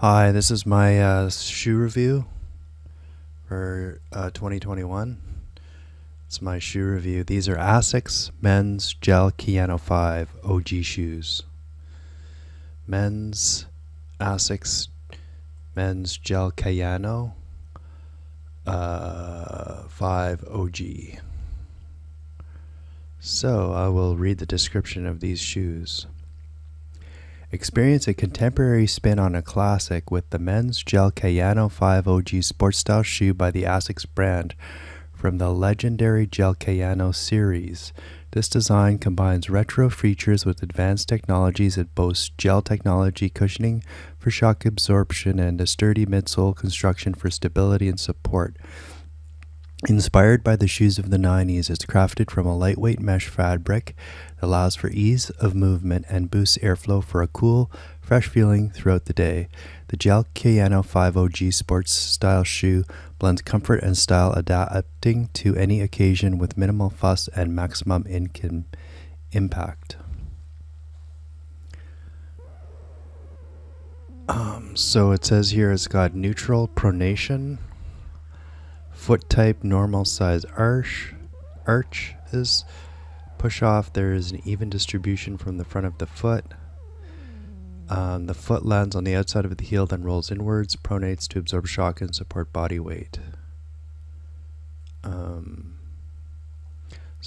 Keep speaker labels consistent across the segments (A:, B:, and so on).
A: Hi, this is my shoe review for 2021. It's my shoe review. These are Asics Men's Gel Kayano 5 OG shoes. Men's Asics Men's Gel Kayano 5 OG. So I will read the description of these shoes. Experience a contemporary spin on a classic with the Men's Gel Kayano 5 OG sports style shoe by the Asics brand from the legendary Gel Kayano series. This design combines retro features with advanced technologies. It boasts gel technology cushioning for shock absorption and a sturdy midsole construction for stability and support. Inspired by the shoes of the 90s, it's crafted from a lightweight mesh fabric that allows for ease of movement and boosts airflow for a cool, fresh feeling throughout the day. The Gel Kayano 5 OG sports style shoe blends comfort and style, adapting to any occasion with minimal fuss and maximum impact. So it says here it's got neutral pronation, foot type normal size arch is push off. There is an even distribution from the front of the foot. The foot lands on the outside of the heel, then rolls inwards, pronates to absorb shock and support body weight. So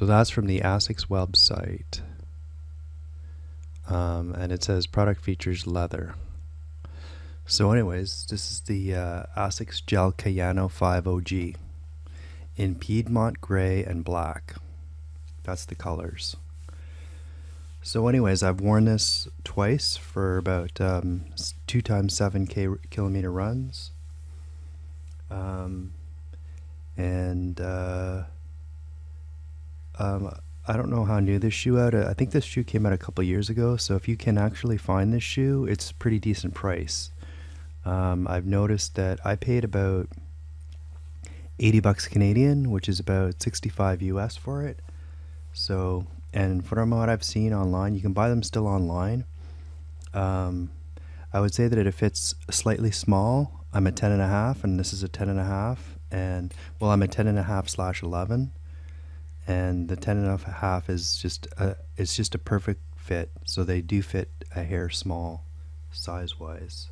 A: that's from the Asics website. And it says product features leather. So anyways, this is the Asics Gel Kayano 5 OG in Piedmont Gray and Black. That's the colors. So anyways, I've worn this twice for about 2 times 7 kilometer runs. I don't know how new this shoe out. I think this shoe came out a couple years ago, so if you can actually find this shoe, it's a pretty decent price. I've noticed that I paid about $80 Canadian, which is about 65 US for it. So, and from what I've seen online, you can buy them still online. I would say that it fits slightly small. I'm a 10.5 and this is a 10.5, and well, I'm a 10.5/11, and the 10.5 is just a perfect fit. So they do fit a hair small size wise.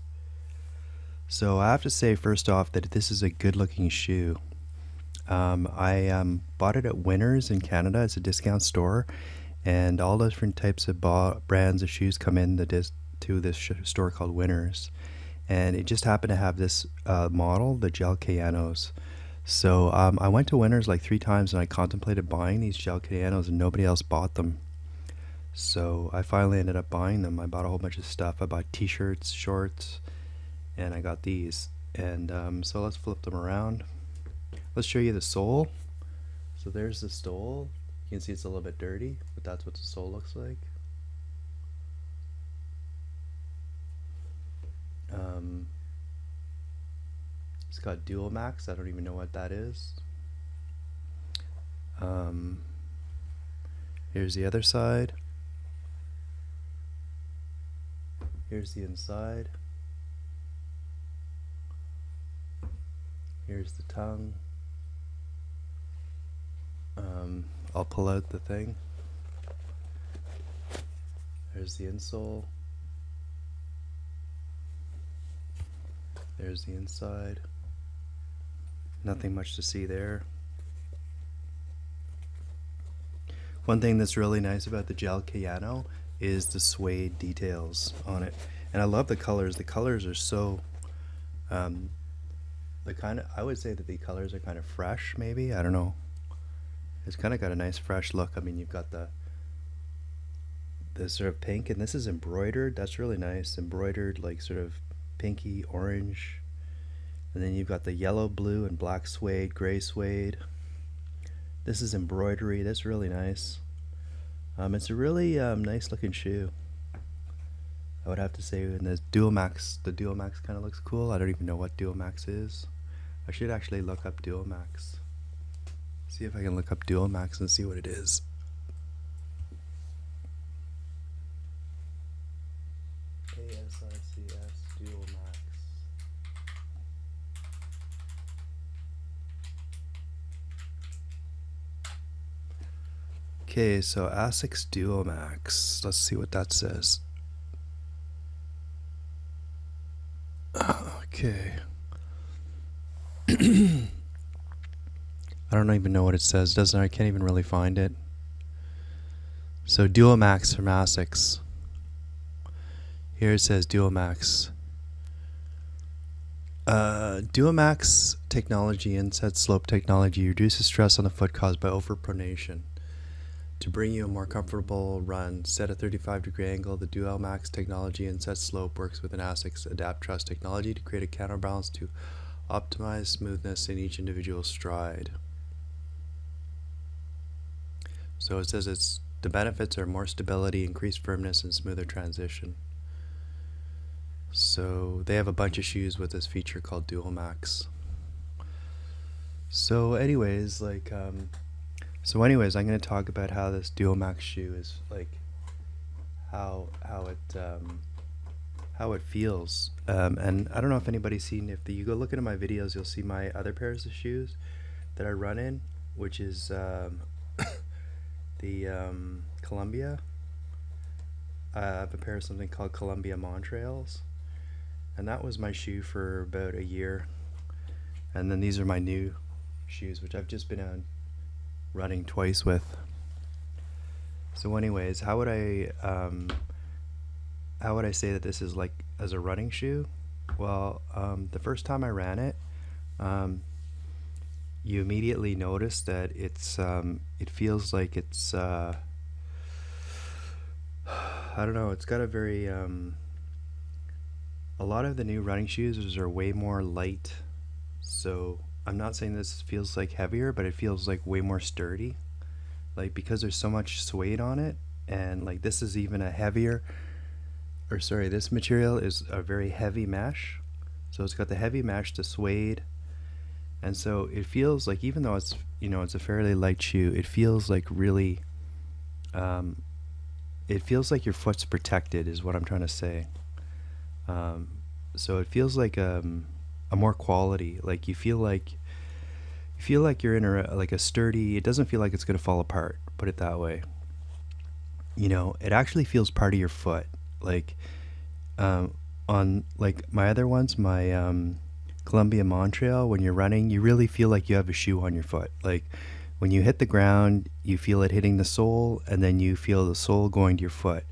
A: So I have to say first off that this is a good looking shoe. I bought it at Winners in Canada. It's a discount store, and all different types of brands of shoes come in to this store called Winners, and it just happened to have this model, the Gel Kayanos. So I went to Winners like 3 times and I contemplated buying these Gel Kayanos and nobody else bought them. So I finally ended up buying them. I bought a whole bunch of stuff. I bought t-shirts, shorts, and I got these. And so let's flip them around. Let's show you the sole. So there's the sole. You can see it's a little bit dirty, but that's what the sole looks like. It's got dual max. I don't even know what that is. Here's the other side. Here's the inside. Here's the tongue. I'll pull out the thing. There's the insole. There's the inside. Nothing much to see there. One thing that's really nice about the Gel Kayano is the suede details on it. And I love the colors. The colors are so I would say that the colors are kind of fresh, maybe. I don't know. It's kind of got a nice fresh look. I mean, you've got the sort of pink, and this is embroidered. That's really nice. Embroidered, like sort of pinky orange. And then you've got the yellow, blue, and black suede, gray suede. This is embroidery. That's really nice. It's a really nice looking shoe, I would have to say. And the Dual Max kind of looks cool. I don't even know what Dual Max is. I should actually look up Dual Max. See if I can look up Dual Max and see what it is. ASICS Dual Max. Okay, so Asics Duo Max. Let's see what that says. Okay. I don't even know what it says, doesn't it? I can't even really find it. So Duo Max from Asics. Here it says Duo Max. Duo Max technology, inset slope technology, reduces stress on the foot caused by overpronation. To bring you a more comfortable run, set a 35-degree angle. The Duo Max technology inset slope works with an Asics Adapt Truss technology to create a counterbalance to optimize smoothness in each individual stride. So it says the benefits are more stability, increased firmness, and smoother transition. So they have a bunch of shoes with this feature called Duo Max. So anyways, I'm going to talk about how this Duo Max shoe is like, how it feels. And I don't know if anybody's seen. If you go look into my videos, you'll see my other pairs of shoes that I run in, which is the Columbia. I have a pair of something called Columbia Montrails, and that was my shoe for about a year. And then these are my new shoes, which I've just been on running twice with. So anyways, how would I say that this is like as a running shoe? Well, the first time I ran it, you immediately notice that it feels like it's I don't know, it's got a very a lot of the new running shoes are way more light. So I'm not saying this feels like heavier, but it feels like way more sturdy, like because there's so much suede on it. And like this is even a heavier, or sorry, this material is a very heavy mesh, so it's got the heavy mesh, the suede, and so it feels like, even though it's, you know, it's a fairly light shoe, it feels like really it feels like your foot's protected, is what I'm trying to say. So it feels like a more quality, like you feel like you're in like a sturdy, it doesn't feel like it's going to fall apart, put it that way. You know, it actually feels part of your foot. Like on like my other ones, my Columbia Montrail, when you're running, you really feel like you have a shoe on your foot. Like when you hit the ground, you feel it hitting the sole, and then you feel the sole going to your foot.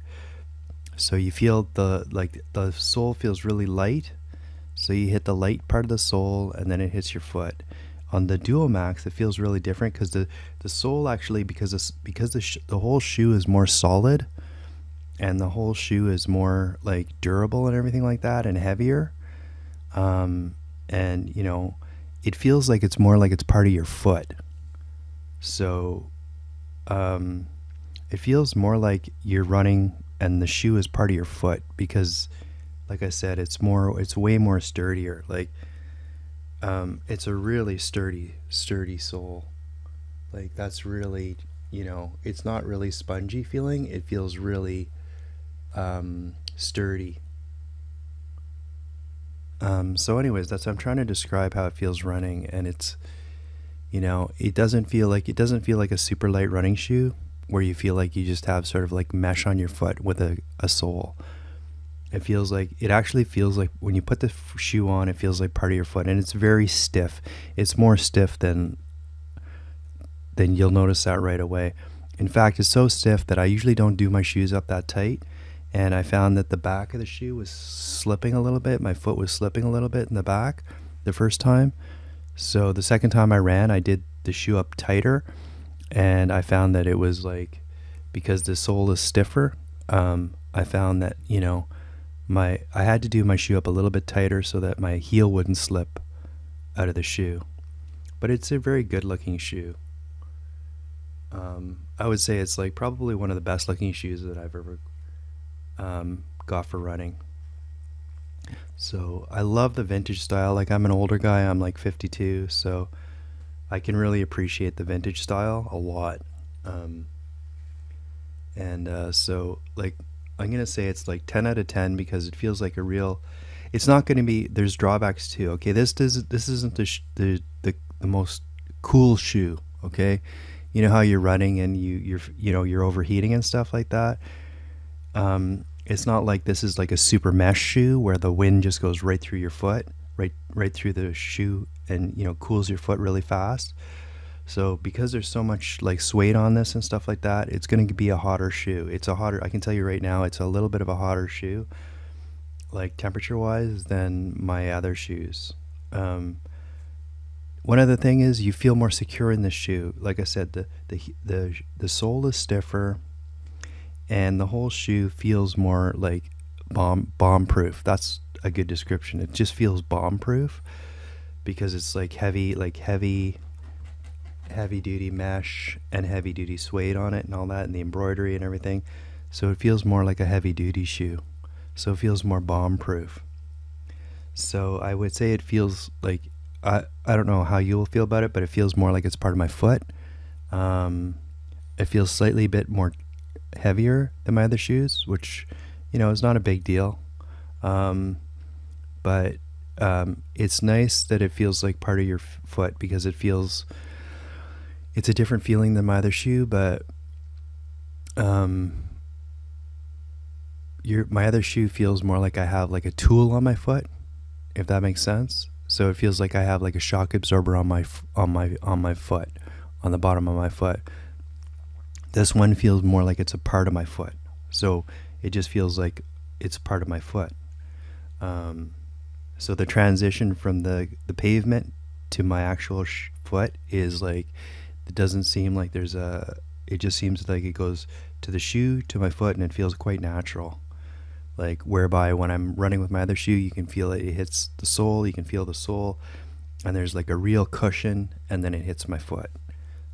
A: So you feel the sole feels really light, so you hit the light part of the sole and then it hits your foot. On the Duo Max, it feels really different because the sole actually, because the whole shoe is more solid, and the whole shoe is more like durable and everything like that, and heavier. And you know, it feels like it's more like it's part of your foot. So it feels more like you're running and the shoe is part of your foot, because like I said, it's way more sturdier. Like it's a really sturdy sole. Like that's really, you know, it's not really spongy feeling, it feels really sturdy. So anyways, that's, I'm trying to describe how it feels running, and it's, you know, it doesn't feel like a super light running shoe where you feel like you just have sort of like mesh on your foot with a sole. It actually feels like when you put the shoe on, it feels like part of your foot, and it's very stiff. It's more stiff than you'll notice that right away. In fact, it's so stiff that I usually don't do my shoes up that tight, and I found that the back of the shoe was slipping a little bit. My foot was slipping a little bit in the back the first time. So the second time I ran, I did the shoe up tighter, and I found that it was like, because the sole is stiffer, I found that, you know, I had to do my shoe up a little bit tighter so that my heel wouldn't slip out of the shoe. But it's a very good looking shoe. I would say it's like probably one of the best looking shoes that I've ever got for running. So I love the vintage style. Like, I'm an older guy, I'm like 52, so I can really appreciate the vintage style a lot. So like, I'm gonna say it's like 10 out of 10, because it feels like a real, it's not gonna be, there's drawbacks too. Okay, this isn't the most cool shoe. Okay, you know how you're running and you're overheating and stuff like that. It's not like this is like a super mesh shoe where the wind just goes right through your foot, right through the shoe, and cools your foot really fast. So because there's so much like suede on this and stuff like that, it's going to be a hotter shoe. I can tell you right now, it's a little bit of a hotter shoe, like temperature wise, than my other shoes. One other thing is you feel more secure in the shoe. Like I said, the sole is stiffer, and the whole shoe feels more like bomb proof. That's a good description. It just feels bomb proof because it's like heavy duty mesh and heavy duty suede on it and all that, and the embroidery and everything. So it feels more like a heavy duty shoe. So it feels more bomb proof. So I would say it feels like, I don't know how you will feel about it, but it feels more like it's part of my foot. It feels slightly a bit more heavier than my other shoes, which is not a big deal. But it's nice that it feels like part of your foot, because it's a different feeling than my other shoe. But my other shoe feels more like I have like a tool on my foot, if that makes sense. So it feels like I have like a shock absorber on my foot, on the bottom of my foot. This one feels more like it's a part of my foot. So it just feels like it's part of my foot. So the transition from the pavement to my actual foot is like, it doesn't seem like it just seems like it goes to the shoe, to my foot, and it feels quite natural. Like, whereby when I'm running with my other shoe, you can feel it hits the sole, you can feel the sole, and there's like a real cushion, and then it hits my foot.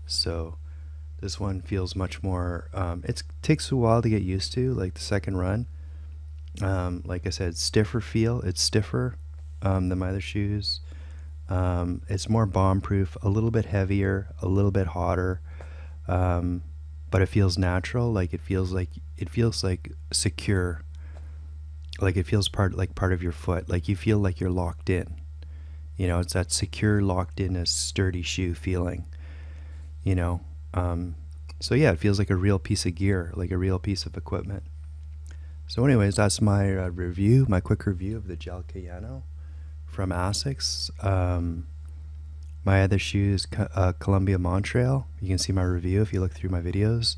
A: So this one feels much more, it takes a while to get used to, like the second run. Like I said, stiffer feel, it's stiffer than my other shoes. It's more bomb proof, a little bit heavier, a little bit hotter, but it feels natural. Like it feels like secure. Like it feels part of your foot. Like you feel like you're locked in. It's that secure, locked in, a sturdy shoe feeling. So yeah, it feels like a real piece of gear, like a real piece of equipment. So anyways, that's my my quick review of the gel Kayano from Asics. My other shoes, Columbia Montreal. You can see my review if you look through my videos.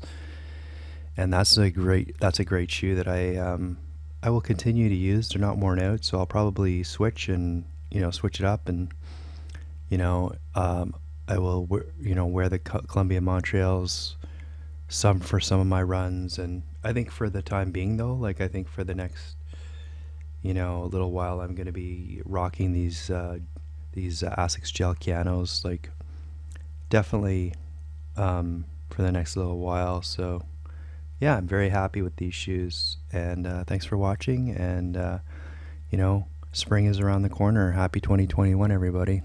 A: And that's a great shoe that I will continue to use. They're not worn out, so I'll probably switch it up, and I will wear the Columbia Montreals for some of my runs. And I think for the time being though, like I think for the next little while, I'm going to be rocking these Asics gel Kayanos, like definitely for the next little while. So yeah, I'm very happy with these shoes, and thanks for watching. And spring is around the corner. Happy 2021, everybody.